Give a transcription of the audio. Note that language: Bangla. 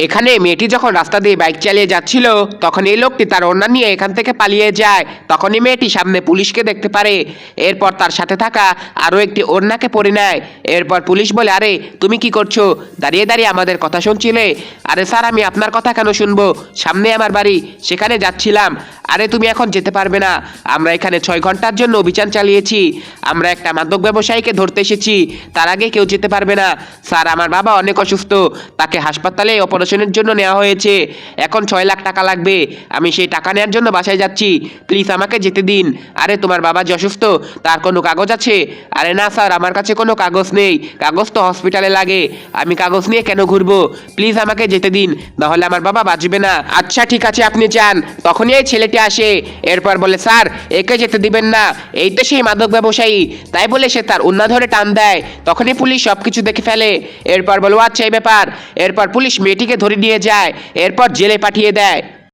এখানে মেয়েটি যখন রাস্তা দিয়ে বাইক চালিয়ে যাচ্ছিল তখন এই লোকটি তার ওড়না নিয়ে এখান থেকে পালিয়ে যায়। তখনই মেয়েটি সামনে পুলিশকে দেখতে পারে। এরপর তার সাথে থাকা আরও একটি ওড়নাকে পরে নেয়। এরপর পুলিশ বলে, আরে তুমি কি করছো, দাঁড়িয়ে দাঁড়িয়ে আমাদের কথা শুনছিলে? আরে স্যার, আমি আপনার কথা কেন শুনবো, সামনে আমার বাড়ি, সেখানে যাচ্ছিলাম। আরে তুমি এখন যেতে পারবে না, আমরা এখানে 6 ঘন্টার জন্য অভিযান চালিয়েছি, আমরা একটা মাদক ব্যবসায়ীকে ধরতে এসেছি, তার আগে কেউ যেতে পারবে না। স্যার, আমার বাবা অনেক অসুস্থ, তাকে হাসপাতালে অপারেশনের জন্য নেওয়া হয়েছে, এখন 6 লাখ টাকা লাগবে, আমি সেই টাকা নেওয়ার জন্য বাসায় যাচ্ছি, প্লিজ আমাকে যেতে দিন। আরে তোমার বাবা যে অসুস্থ, তার কোনো কাগজ আছে? আরে না স্যার, আমার কাছে কোনো কাগজ নেই, কাগজ তো হসপিটালে লাগে, আমি কাগজ নিয়ে কেন ঘুরবো, প্লিজ আমাকে যেতে দিন, নাহলে আমার বাবা বাঁচবে না। আচ্ছা ঠিক আছে, আপনি যান। তখনই এই ছেলেটি আসে। এরপর বলে, স্যার একে যেতে দিবেন না, এই তো সেই মাদক ব্যবসায়ী। তাই বলে সে তার ওড়না ধরে টান দেয়। তখনই পুলিশ সব কিছু দেখে ফেলে। এরপর বলো, আচ্ছা এই ব্যাপার। এরপর পুলিশ মেয়েটিকে ধরে নিয়ে যায়, এরপর জেলে পাঠিয়ে দেয়।